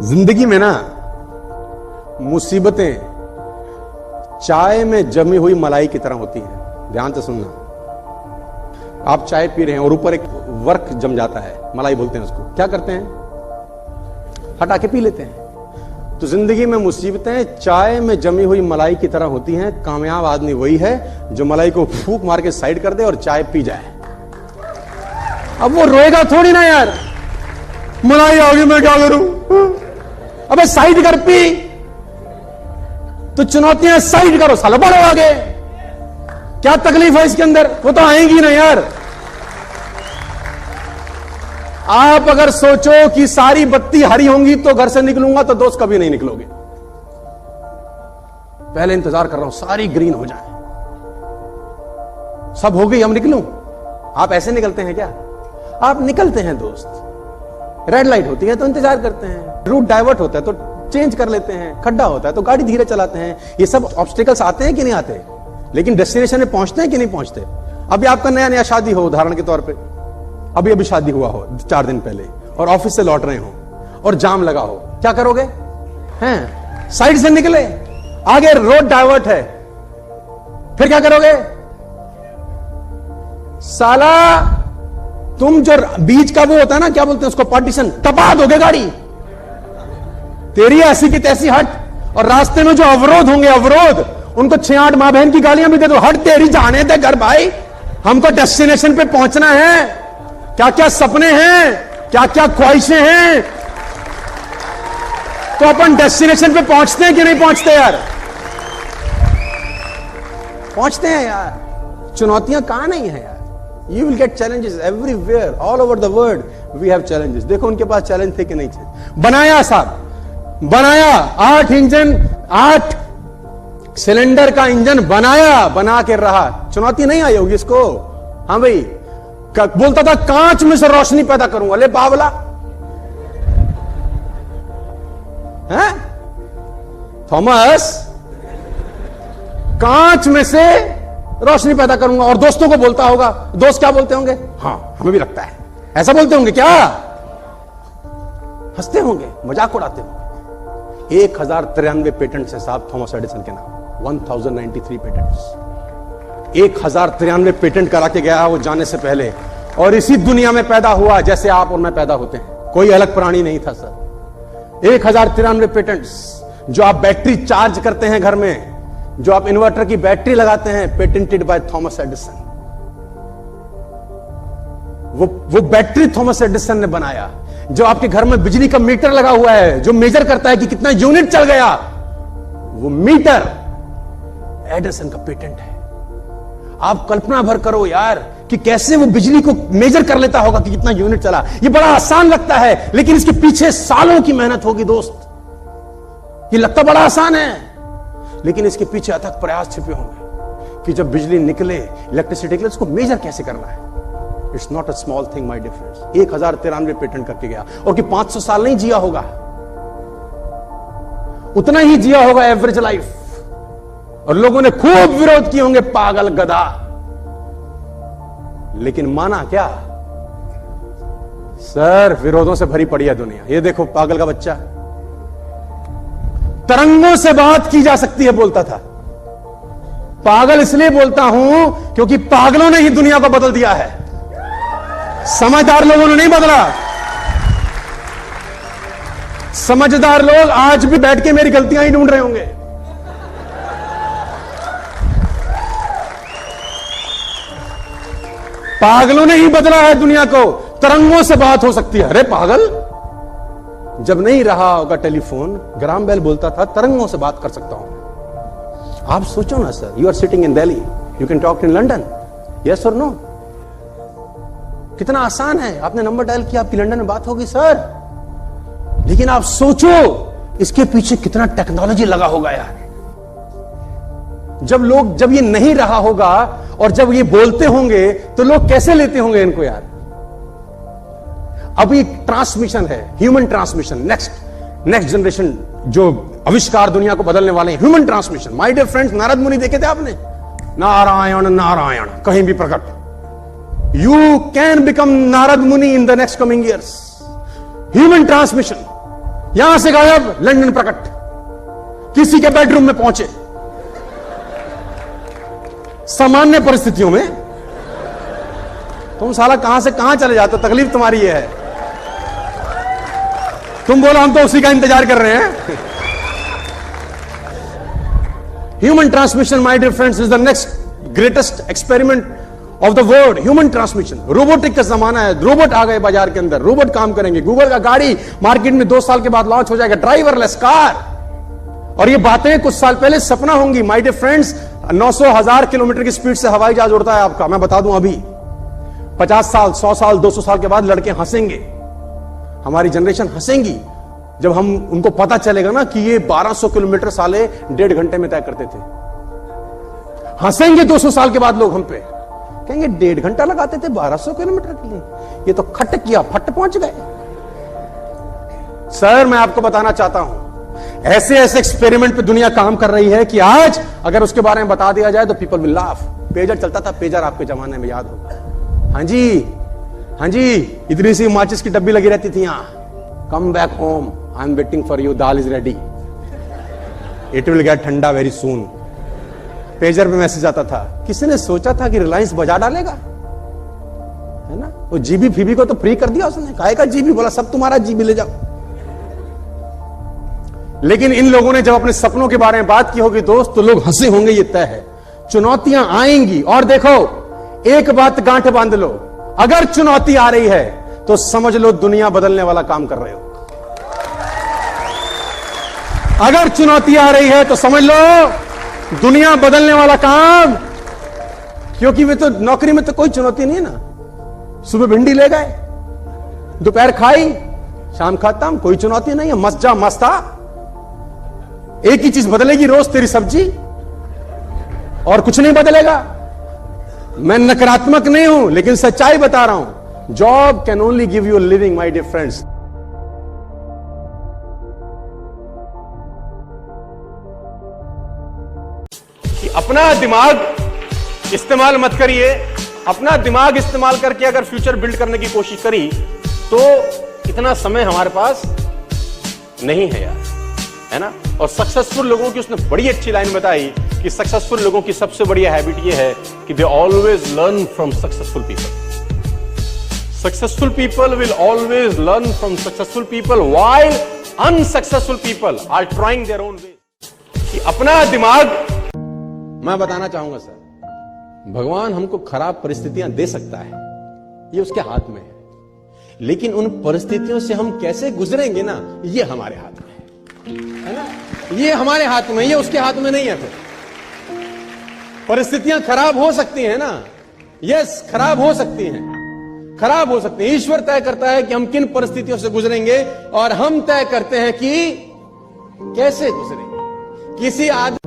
जिंदगी में ना मुसीबतें चाय में जमी हुई मलाई की तरह होती हैं। ध्यान से सुनना। आप चाय पी रहे हैं और ऊपर एक वर्क जम जाता है, मलाई बोलते हैं उसको। क्या करते हैं? हटा के पी लेते हैं। तो जिंदगी में मुसीबतें चाय में जमी हुई मलाई की तरह होती हैं। कामयाब आदमी वही है जो मलाई को फूंक मार के साइड कर दे और चाय पी जाए। अब वो रोएगा थोड़ी ना यार, मलाई आ गई मैं क्या करूं। अबे साइड कर, पी। तो चुनौतियां साइड करो, साला बढ़ो आगे। क्या तकलीफ है इसके अंदर? वो तो आएंगी ना यार। आप अगर सोचो कि सारी बत्ती हरी होंगी तो घर से निकलूंगा, तो दोस्त कभी नहीं निकलोगे। पहले इंतजार कर रहा हूं सारी ग्रीन हो जाए, सब हो गई, हम निकलूं। आप ऐसे निकलते हैं क्या? आप निकलते हैं दोस्त। रेड लाइट होती है तो इंतजार करते हैं, रूट डाइवर्ट होता है तो चेंज कर लेते हैं, खड्डा होता है तो गाड़ी धीरे चलाते हैं। ये सब ऑब्स्टिकल्स आते हैं कि नहीं आते? लेकिन डेस्टिनेशन में पहुंचते हैं कि नहीं पहुंचते? अभी आपका नया नया शादी हो, उदाहरण के तौर पे अभी अभी शादी हुआ हो 4 दिन पहले, और ऑफिस से लौट रहे हो और जाम लगा हो, क्या करोगे? हैं साइड से निकले, आगे रोड डाइवर्ट है, फिर क्या करोगे? साला तुम जो बीच का वो होता है ना, क्या बोलते हैं उसको, पार्टीशन, टपा दोगे गाड़ी। तेरी ऐसी की तैसी हट। और रास्ते में जो अवरोध होंगे, अवरोध, उनको 6-8 माँ बहन की गालियां भी दे दो। हट तेरी, जाने दे घर भाई, हमको डेस्टिनेशन पे पहुंचना है। क्या क्या सपने हैं, क्या क्या ख्वाहिशें हैं, तो अपन डेस्टिनेशन पे पहुंचते हैं कि नहीं पहुंचते यार? पहुंचते हैं यार। चुनौतियां कहां नहीं है यार। You will get challenges everywhere, all over the world. We have challenges. देखो उनके पास चैलेंज थे कि नहीं थे? बनाया साहब, बनाया 8 इंजन, 8 सिलेंडर का इंजन बनाया, बना के रहा। चुनौती नहीं आई होगी इसको? हाँ भाई, बोलता था कांच में से रोशनी पैदा करूंगा। ले बावला है थॉमस, कांच में से रोशनी पैदा करूंगा। और दोस्तों को बोलता होगा, दोस्त क्या बोलते होंगे? हाँ हमें भी लगता है, ऐसा बोलते होंगे क्या? हंसते होंगे, मजाक उड़ाते होंगे। 1093 पेटेंट्स है साहब थॉमस एडिसन के नाम। 1093 पेटेंट्स, 1093 पेटेंट करा के गया वो जाने से पहले। और इसी दुनिया में पैदा हुआ जैसे आप और मैं पैदा होते हैं, कोई अलग प्राणी नहीं था सर। 1093 पेटेंट्स। जो आप बैटरी चार्ज करते हैं घर में, जो आप इन्वर्टर की बैटरी लगाते हैं, पेटेंटेड बाय थॉमस एडिसन। वो बैटरी थॉमस एडिसन ने बनाया। जो आपके घर में बिजली का मीटर लगा हुआ है, जो मेजर करता है कि कितना यूनिट चल गया, वो मीटर एडिसन का पेटेंट है। आप कल्पना भर करो यार कि कैसे वो बिजली को मेजर कर लेता होगा कि कितना यूनिट चला। ये बड़ा आसान लगता है, लेकिन इसके पीछे सालों की मेहनत होगी दोस्त। ये लगता बड़ा आसान है, लेकिन इसके पीछे अथक प्रयास छिपे होंगे कि जब बिजली निकले, इलेक्ट्रिसिटी निकले, उसको मेजर कैसे करना है। It's not a small thing my difference. 1093 patent करके गया, और कि 500 साल नहीं जिया होगा, उतना ही जिया होगा एवरेज लाइफ। और लोगों ने खूब विरोध किए होंगे, पागल गधा, लेकिन माना क्या? सर विरोधों से भरी पड़ी है दुनिया। ये देखो पागल का बच्चा, तरंगों से बात की जा सकती है बोलता था। पागल इसलिए बोलता हूं क्योंकि पागलों ने ही दुनिया को बदल दिया है, समझदार लोगों ने नहीं बदला। समझदार लोग आज भी बैठ के मेरी गलतियां ही ढूंढ रहे होंगे। पागलों ने ही बदला है दुनिया को। तरंगों से बात हो सकती है। अरे पागल, जब नहीं रहा होगा टेलीफोन, ग्राम बेल बोलता था तरंगों से बात कर सकता हूं। आप सोचो ना sir, you are sitting in Delhi, you can talk in London, yes और नो। कितना आसान है, आपने नंबर डायल किया, आपकी लंदन में बात होगी सर। लेकिन आप सोचो इसके पीछे कितना टेक्नोलॉजी लगा होगा यार। जब ये नहीं रहा होगा और जब ये बोलते होंगे तो लोग कैसे लेते होंगे इनको यार। अभी ट्रांसमिशन है, ह्यूमन ट्रांसमिशन, नेक्स्ट जनरेशन जो आविष्कार दुनिया को बदलने वाले हैं, human transmission. My dear friends, Narad Muni देखे थे आपने? नारायण नारायण कहीं भी प्रकट। यू कैन बिकम नारद मुनि in the next coming years. Human transmission, यहां से गायब, लंदन प्रकट, किसी के बेडरूम में पहुंचे। सामान्य परिस्थितियों में तुम साला कहां से कहां चले जाते हो, तकलीफ तुम्हारी ये है। तुम बोलो हम तो उसी का इंतजार कर रहे हैं। Human transmission my dear friends is the next greatest experiment of the world. Human transmission, robotic का जमाना है। रोबोट आ गए बाजार के अंदर, रोबोट काम करेंगे। गूगल का गाड़ी मार्केट में 2 साल के बाद लॉन्च हो जाएगा, ड्राइवरलेस कार। और ये बातें कुछ साल पहले सपना होंगी माय डियर फ्रेंड्स। 900,000 किलोमीटर की स्पीड से हवाई जहाज उड़ता है आपका, मैं बता दूं अभी 50 साल 100 साल 200 साल के बाद लड़के हंसेंगे, हमारी जनरेशन हंसेंगी जब हम उनको पता चलेगा ना कि ये 1200 किलोमीटर साले 1.5 घंटे में तय करते थे। हंसेंगे 200 साल के बाद लोग हम पे, कहेंगे 1.5 घंटा लगाते थे 1200 किलोमीटर के लिए, ये तो खट किया फट पहुंच गए। सर मैं आपको बताना चाहता हूं, ऐसे ऐसे एक्सपेरिमेंट पे दुनिया काम कर रही है कि आज अगर उसके बारे में बता दिया जाए तो पीपल विल लाफ। पेजर चलता था, पेजर आपके जमाने में याद होगा। हाँ जी, इतनी सी माचिस की डब्बी लगी रहती थी यहां। Come back home, I am waiting for you, dal is ready, it will get ठंडा वेरी सून। पेजर पे मैसेज आता था। किसी ने सोचा था कि रिलायंस बजा डालेगा, है ना? वो जीबी फीबी को तो फ्री कर दिया उसने, काहे का जीबी, बोला सब तुम्हारा जीबी ले जाओ। लेकिन इन लोगों ने जब अपने सपनों के बारे में बात की होगी दोस्त, तो लोग हंसे होंगे, ये तय है। चुनौतियां आएंगी, और देखो एक बात गांठ बांध लो, अगर चुनौती आ रही है तो समझ लो दुनिया बदलने वाला काम कर रहे हो। अगर चुनौती आ रही है तो समझ लो दुनिया बदलने वाला काम, क्योंकि वे तो नौकरी में तो कोई चुनौती नहीं है ना। सुबह भिंडी ले गए, दोपहर खाई, शाम खत्म, कोई चुनौती नहीं है। मस्त जा मस्त आ। एक ही चीज बदलेगी रोज, तेरी सब्जी, और कुछ नहीं बदलेगा। मैं नकारात्मक नहीं हूं, लेकिन सच्चाई बता रहा हूं। Job can only give you living my dear friends. अपना दिमाग इस्तेमाल मत करिए। अपना दिमाग इस्तेमाल करके अगर फ्यूचर बिल्ड करने की कोशिश करी तो इतना समय हमारे पास नहीं है यार, है ना? और सक्सेसफुल लोगों की उसने बड़ी अच्छी लाइन बताई कि सक्सेसफुल लोगों की सबसे बड़ी हैबिट ये है कि they always learn from successful people. Successful people will always learn from successful people while unsuccessful people are trying their own way. कि अपना दिमाग, मैं बताना चाहूंगा सर, भगवान हमको खराब परिस्थितियां दे सकता है, ये उसके हाथ में है। लेकिन उन परिस्थितियों से हम कैसे गुजरेंगे ना, ये हमारे हाथ में है ना? ये हमारे हाथ में, ये उसके हाथ में नहीं है। फिर परिस्थितियां खराब हो सकती हैं ना, यस खराब हो सकती हैं, खराब हो सकती हैं। ईश्वर तय करता है कि हम किन परिस्थितियों से गुजरेंगे, और हम तय करते हैं कि कैसे गुजरेंगे। किसी आदमी